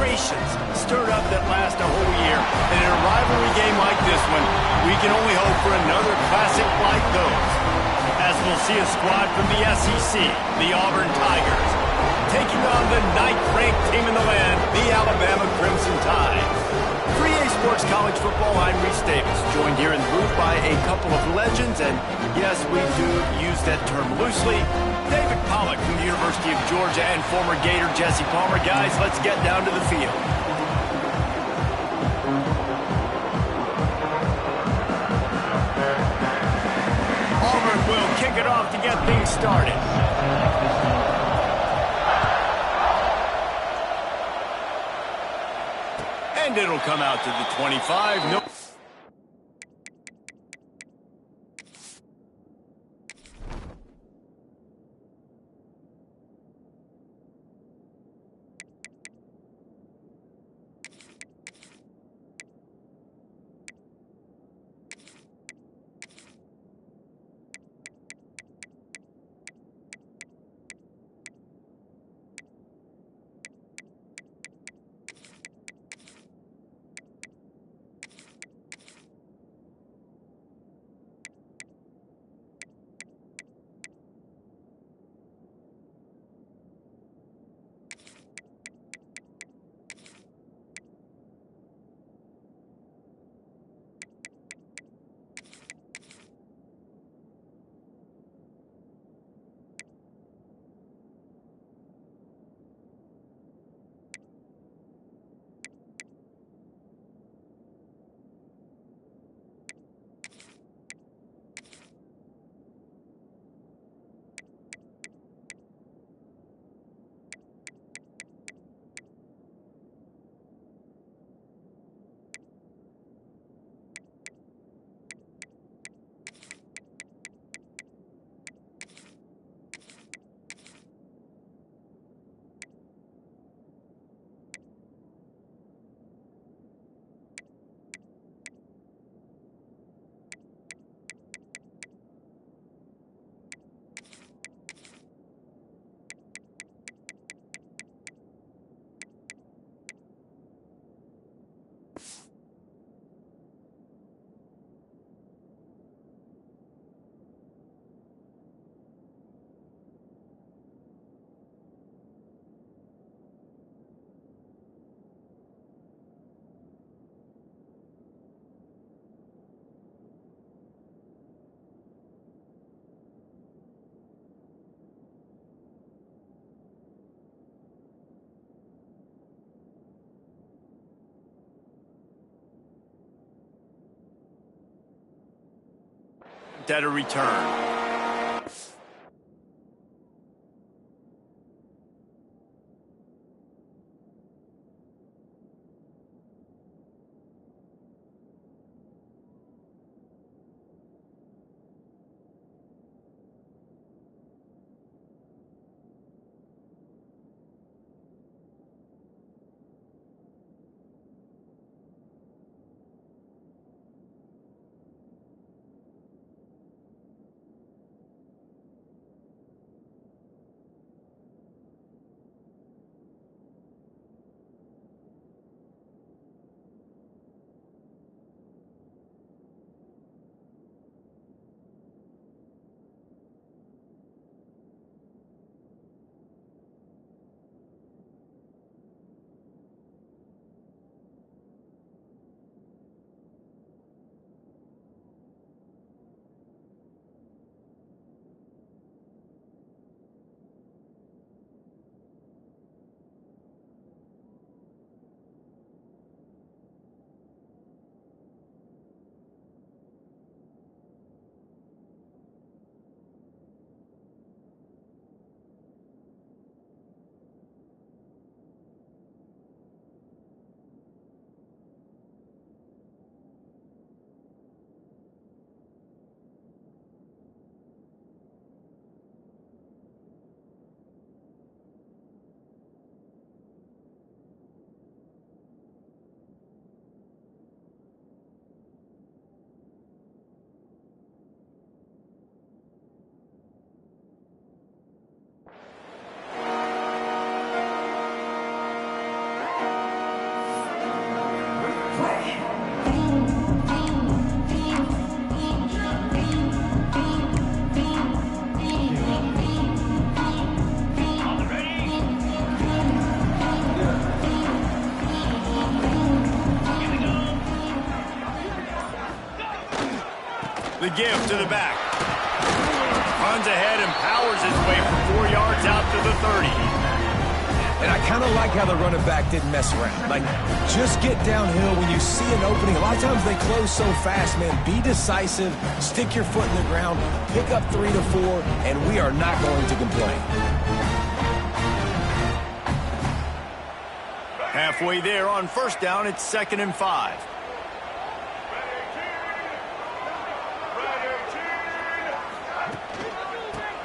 frustrations stirred up that last a whole year. And in a rivalry game like this one, we can only hope for another classic like those. As we'll see a squad from the SEC, the Auburn Tigers, taking on the ninth-ranked team in the land, the Alabama Crimson Tide. 3A Sports College Football, I'm Reese Davis, joined here in the booth by a couple of legends, and yes, we do use that term loosely. David Pollack from the University of Georgia and former Gator Jesse Palmer. Guys, let's get down to the field. Auburn will kick it off to get things started. And it'll come out to the 25. Nope. At a return. The give to the back. Runs ahead and powers his way for 4 yards out to the 30. And I kind of like how the running back didn't mess around. Like, just get downhill when you see an opening. A lot of times they close so fast, man. Be decisive, stick your foot in the ground, pick up 3 to 4, and we are not going to complain. Halfway there on first down, it's 2nd and 5.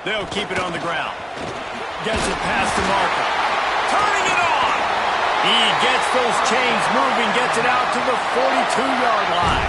They'll keep it on the ground. Gets it past the marker. Turning it on! He gets those chains moving, gets it out to the 42-yard line.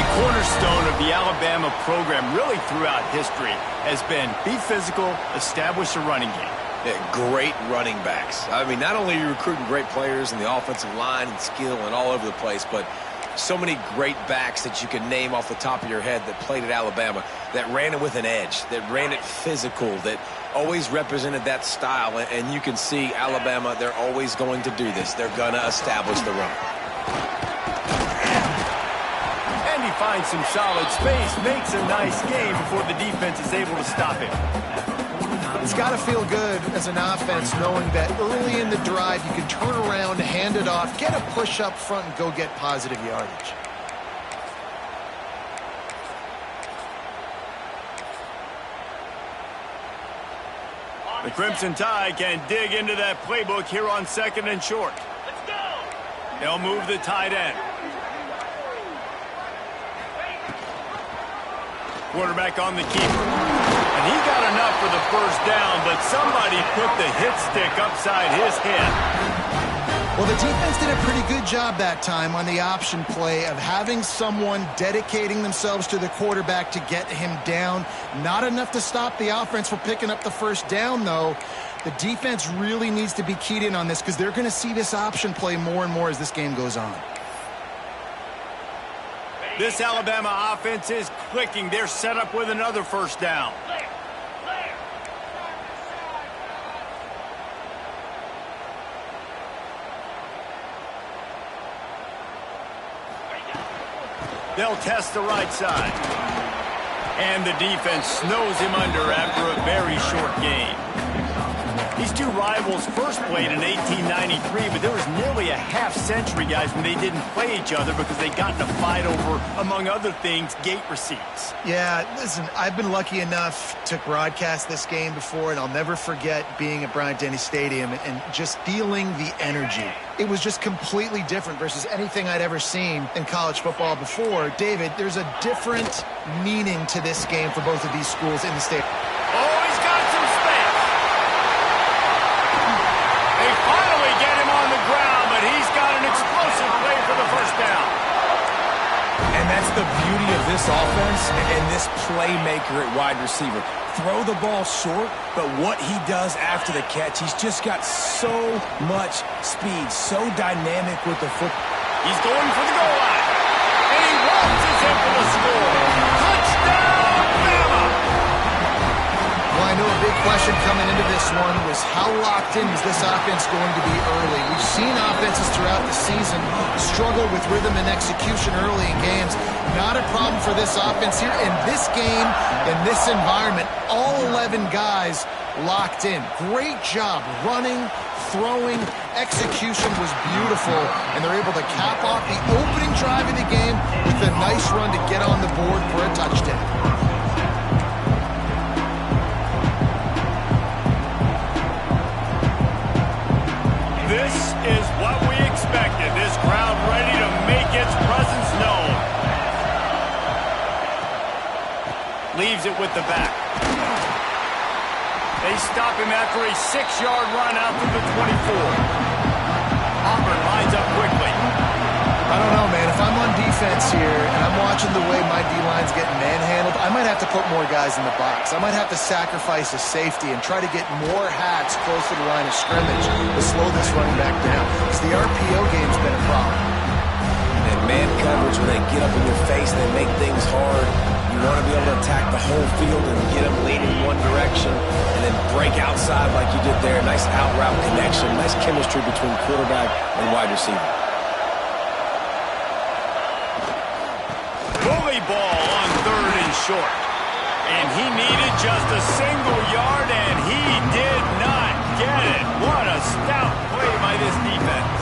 A cornerstone of the Alabama program really throughout history has been be physical, establish a running game. Yeah, great running backs. I mean, not only are you recruiting great players in the offensive line and skill and all over the place, but so many great backs that you can name off the top of your head that played at Alabama, that ran it with an edge, that ran it physical, that always represented that style. And you can see Alabama, they're always going to do this. They're going to establish the run. And he finds some solid space, makes a nice game before the defense is able to stop him. It's got to feel good as an offense knowing that early in the drive you can turn around, hand it off, get a push up front, and go get positive yardage. The Crimson Tide can dig into that playbook here on 2nd and short. Let's go! They'll move the tight end. Quarterback on the keeper. And he got enough for the first down, but somebody put the hit stick upside his head. Well, the defense did a pretty good job that time on the option play of having someone dedicating themselves to the quarterback to get him down. Not enough to stop the offense from picking up the first down, though. The defense really needs to be keyed in on this because they're going to see this option play more and more as this game goes on. This Alabama offense is clicking. They're set up with another first down. They'll test the right side. And the defense snows him under after a very short game. These two rivals first played in 1893, but there was nearly a half-century, guys, when they didn't play each other because they got in a fight over, among other things, gate receipts. Yeah, listen, I've been lucky enough to broadcast this game before, and I'll never forget being at Bryant-Denny Stadium and just feeling the energy. It was just completely different versus anything I'd ever seen in college football before. David, there's a different meaning to this game for both of these schools in the state. Oh, he's got some space. They finally get him on the ground, but he's got an explosive play for the first down. And that's the beauty of this offense and this playmaker at wide receiver. Throw the ball short, but what he does after the catch, he's just got so much speed, so dynamic with the foot. He's going for the goal line. And he launches in for the score. Touchdown, Bama! Well, I know a big question coming into this one was how locked in is this offense going to be early? We've seen offenses throughout the season struggle with rhythm and execution early in games. Not a problem for this offense here. In this game, in this environment, all 11 guys locked in. Great job running, throwing, execution was beautiful, and they're able to cap off the opening drive of the game with a nice run to get on the board for a touchdown. This is what we expected. This crowd ready to make its presence known. Leaves it with the back. They stop him after a 6-yard run out to the 24. Auburn lines up quickly. I don't know, man. If I'm on defense here and I'm watching the way my D-line's getting manhandled, I might have to put more guys in the box. I might have to sacrifice a safety and try to get more hats close to the line of scrimmage to slow this running back down. Because the RPO game's been a problem. And man coverage, when they get up in your face, they make things hard. You want to be able to attack the whole field and get them leaning one direction and then break outside like you did there. Nice out-route connection, nice chemistry between quarterback and wide receiver. Bully ball on short. And he needed just a single yard, and he did not get it. What a stout play by this defense.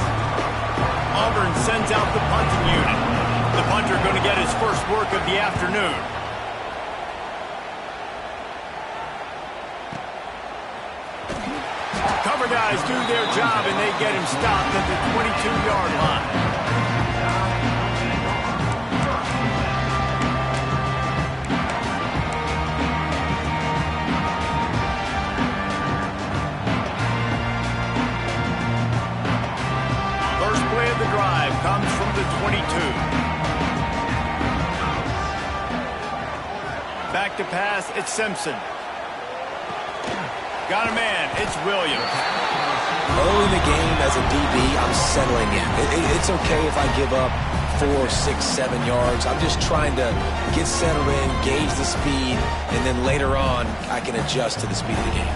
Auburn sends out the punting unit. The punter going to get his first work of the afternoon. Cover guys do their job, and they get him stopped at the 22-yard line. The drive comes from the 22. Back to pass, it's Simpson. Got a man, it's Williams. Early in the game as a DB, I'm settling in. It's okay if I give up 4, 6, 7 yards. I'm just trying to get settled in, gauge the speed, and then later on, I can adjust to the speed of the game.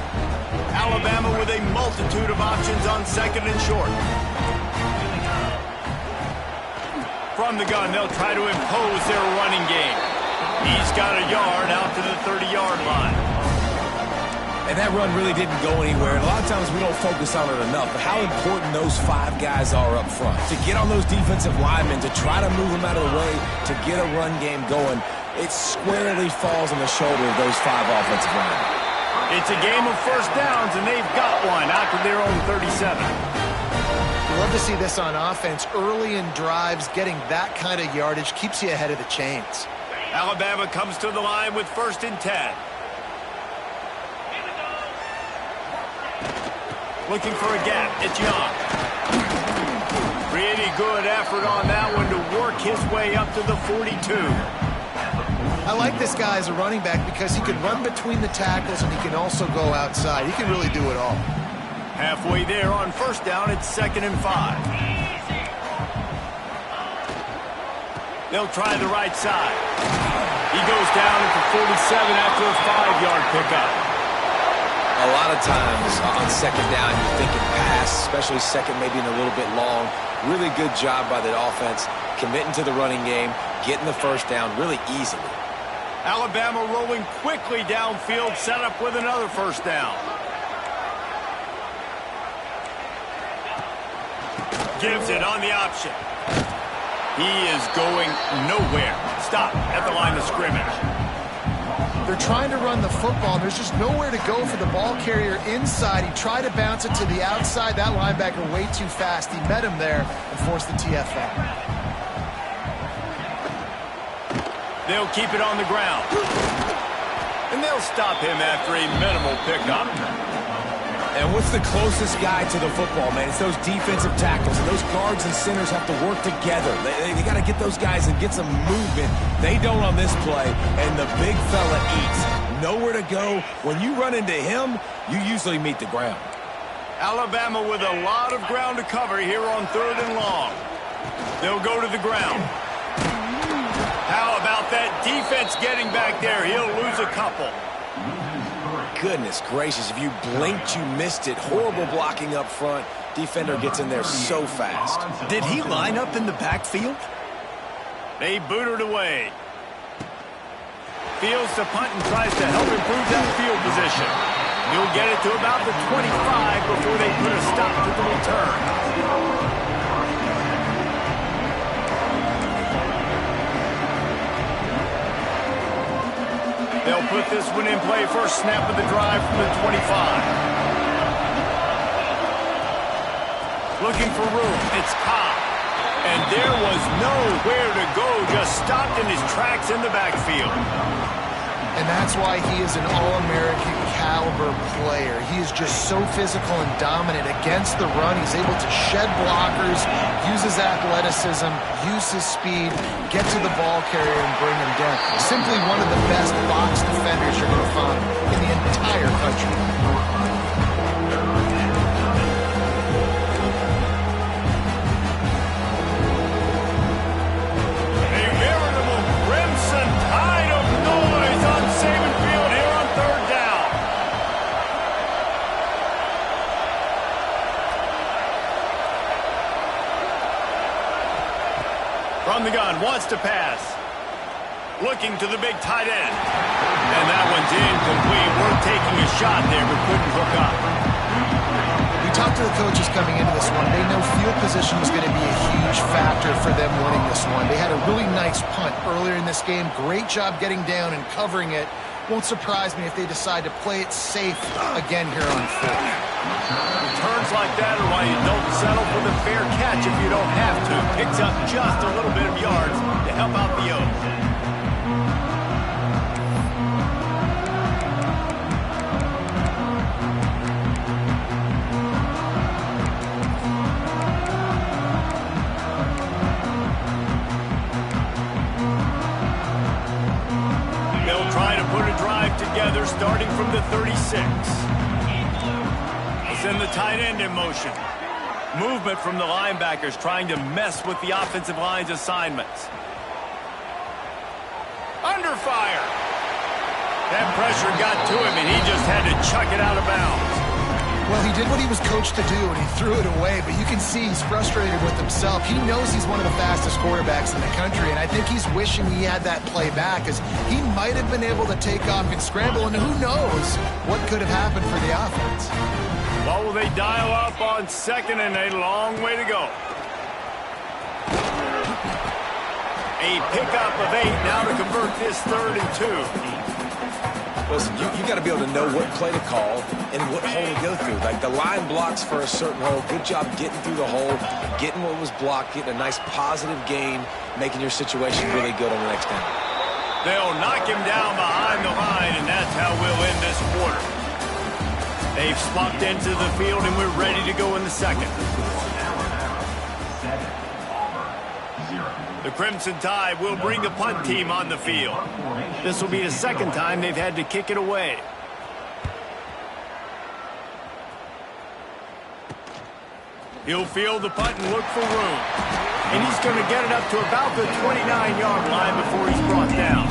Alabama with a multitude of options on second and short. From the gun, they'll try to impose their running game. He's got a yard out to the 30-yard line. And that run really didn't go anywhere. And a lot of times we don't focus on it enough. But how important those 5 guys are up front. To get on those defensive linemen, to try to move them out of the way, to get a run game going, it squarely falls on the shoulder of those 5 offensive linemen. It's a game of first downs, and they've got one out to their own 37. Love to see this on offense. Early in drives, getting that kind of yardage keeps you ahead of the chains. Alabama comes to the line with 1st and 10. Looking for a gap. It's Young. Pretty good effort on that one to work his way up to the 42. I like this guy as a running back because he can run between the tackles and he can also go outside. He can really do it all. Halfway there on 1st down, it's 2nd and 5. They'll try the right side. He goes down at the 47 after a 5-yard pickup. A lot of times on 2nd down, you're thinking pass, especially 2nd, maybe in a little bit long. Really good job by the offense, committing to the running game, getting the 1st down really easily. Alabama rolling quickly downfield, set up with another 1st down. Gives it on the option. He is going nowhere. Stop at the line of scrimmage. They're trying to run the football. There's just nowhere to go for the ball carrier inside. He tried to bounce it to the outside. That linebacker way too fast. He met him there and forced the TFL. They'll keep it on the ground. And they'll stop him after a minimal pickup. And what's the closest guy to the football, man? It's those defensive tackles, and those guards and centers have to work together. They got to get those guys and get some movement. They don't on this play, and the big fella eats. Nowhere to go. When you run into him, you usually meet the ground. Alabama with a lot of ground to cover here on 3rd and long. They'll go to the ground. How about that defense getting back there? He'll lose a couple. Goodness gracious, if you blinked, you missed it. Horrible blocking up front. Defender gets in there so fast. Did he line up in the backfield? They boot it away. Fields to punt and tries to help improve that field position. He'll get it to about the 25 before they put a stop to the return. They'll put this one in play. First snap of the drive from the 25. Looking for room. It's Cobb. And there was nowhere to go. Just stopped in his tracks in the backfield. And that's why he is an All-American caliber player. He is just so physical and dominant against the run. He's able to shed blockers, use his athleticism, use his speed, get to the ball carrier and bring him down. Simply one of the best box defenders you're going to find in the entire country. From the gun, wants to pass. looking to the big tight end. And that one's incomplete. Worth taking a shot there, but couldn't hook up. We talked to the coaches coming into this one. They know field position was going to be a huge factor for them winning this one. They had a really nice punt earlier in this game. Great job getting down and covering it. Won't surprise me if they decide to play it safe again here on fourth. Returns like that are why you don't settle for the fair catch if you don't have to. Picks up just a little bit of yards to help out the Oaks. Together, starting from the 36. Send the tight end in motion. Movement from the linebackers trying to mess with the offensive line's assignments. Under fire. That pressure got to him, and he just had to chuck it out of bounds. Well, he did what he was coached to do, and he threw it away, but you can see he's frustrated with himself. He knows he's one of the fastest quarterbacks in the country, and I think he's wishing he had that play back, because he might have been able to take off and scramble, and who knows what could have happened for the offense. Well, will they dial up on second, and a long way to go. A pickup of 8 now to convert this 3rd and 2. Listen, you got to be able to know what play to call and what hole to go through. Like the line blocks for a certain hole. Good job getting through the hole, getting what was blocked, getting a nice positive gain, making your situation really good on the next down. They'll knock him down behind the line, and that's how we'll end this quarter. They've swapped into the field, and we're ready to go in the second. The Crimson Tide will bring the punt team on the field. This will be the second time they've had to kick it away. He'll field the punt and look for room. And he's going to get it up to about the 29-yard line before he's brought down.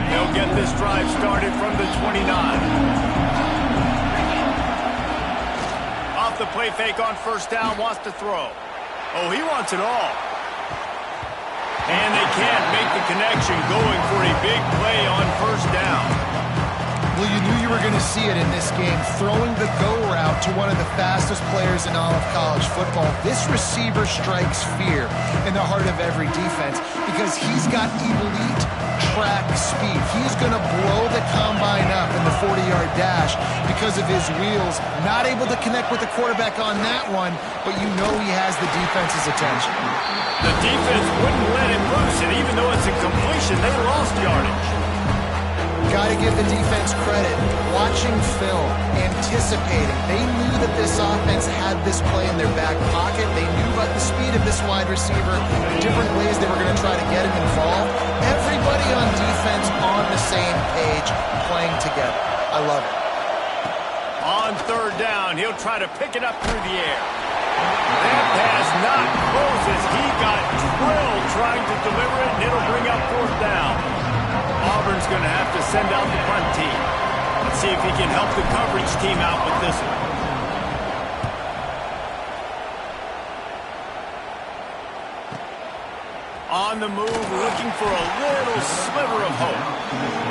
They'll get this drive started from the 29. Off the play fake on first down, wants to throw. Oh, he wants it all. And they can't make the connection, going for a big play on first down. Well, you knew you were going to see it in this game, throwing the go route to one of the fastest players in all of college football. This receiver strikes fear in the heart of every defense because he's got elite track speed. He's going to blow the combine up in the 40-yard dash because of his wheels. Not able to connect with the quarterback on that one, but you know he has the defense's attention. The defense wouldn't let him loose, and even though it's a completion, they lost yardage. Got to give the defense credit. Watching film, anticipating. They knew that this offense had this play in their back pocket. They knew about the speed of this wide receiver, the different ways they were going to try to get him involved. Everybody on defense on the same page, playing together. I love it. On third down, he'll try to pick it up through the air. That pass not close as he got drilled trying to deliver it, and it'll bring up fourth down. Auburn's going to have to send out the punt team. Let's see if he can help the coverage team out with this one. On the move, looking for a little sliver of hope.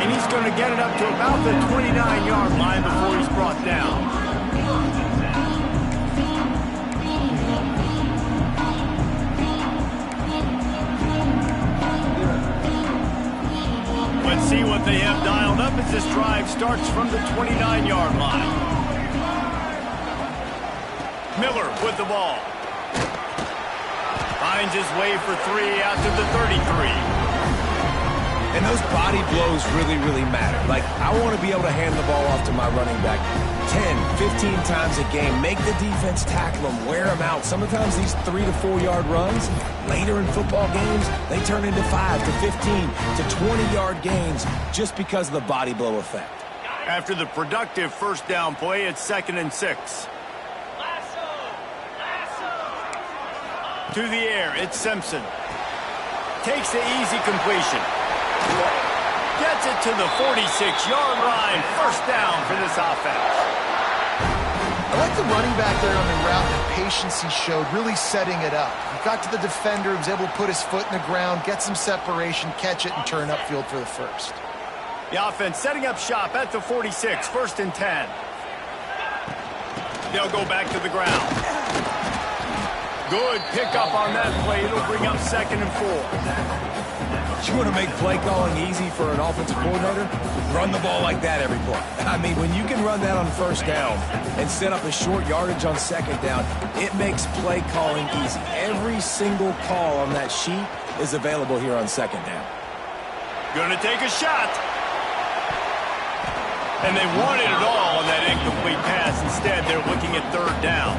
And he's going to get it up to about the 29-yard line before he's brought down. Let's see what they have dialed up as this drive starts from the 29-yard line. Miller with the ball. Finds his way for 3 out to the 33. And those body blows really, really matter. Like, I want to be able to hand the ball off to my running back 10, 15 times a game. Make the defense tackle them, wear them out. Sometimes these 3 to 4 yard runs, later in football games, they turn into 5 to 15 to 20-yard gains just because of the body blow effect. After the productive first down play, it's 2nd and 6. To the air, it's Simpson. Takes the easy completion. Gets it to the 46-yard line. First down for this offense. I like the running back there on the route, the patience he showed, really setting it up. He got to the defender, he was able to put his foot in the ground, get some separation, catch it, and turn upfield for the first. The offense setting up shop at the 46, 1st and 10. They'll go back to the ground. Good pickup on that play. It'll bring up 2nd and 4. You want to make play calling easy for an offensive coordinator? Run the ball like that every play. I mean, when you can run that on 1st down and set up a short yardage on 2nd down, it makes play calling easy. Every single call on that sheet is available here on 2nd down. Gonna take a shot. And they wanted it all on that incomplete pass. Instead, they're looking at 3rd down.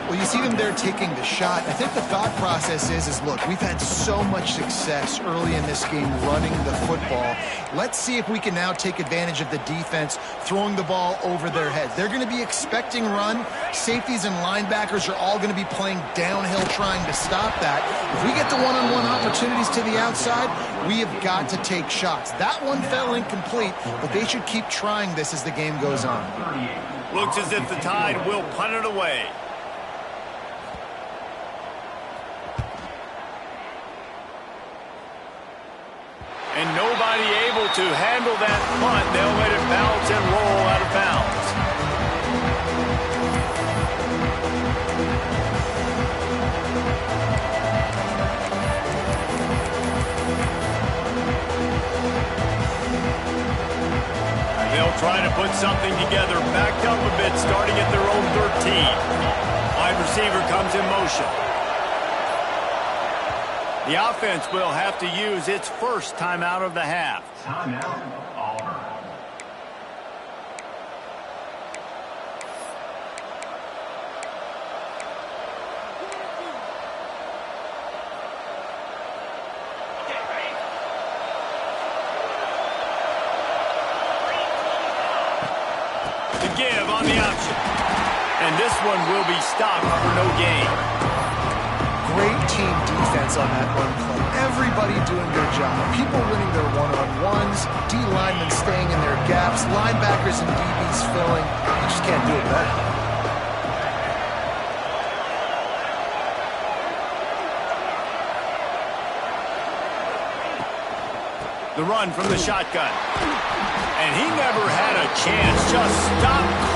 Well, you see them there taking the shot. I think the thought process is look, we've had so much success early in this game running the football. Let's see if we can now take advantage of the defense throwing the ball over their heads. They're going to be expecting run. Safeties and linebackers are all going to be playing downhill trying to stop that. If we get the one-on-one opportunities to the outside, we have got to take shots. That one fell incomplete, but they should keep trying this as the game goes on. Looks as if the Tide will punt it away. And nobody able to handle that punt. They'll let it bounce and roll out of bounds. They'll try to put something together, backed up a bit, starting at their own 13. Wide receiver comes in motion. The offense will have to use its first timeout of the half. Timeout, Auburn. The give on the option. And this one will be stopped for no gain. Great team defense on that run play. Everybody doing their job. People winning their one-on-ones, D-linemen staying in their gaps, linebackers and DBs filling. You just can't do it better. The run from the shotgun. And he never had a chance. Just stopped cold.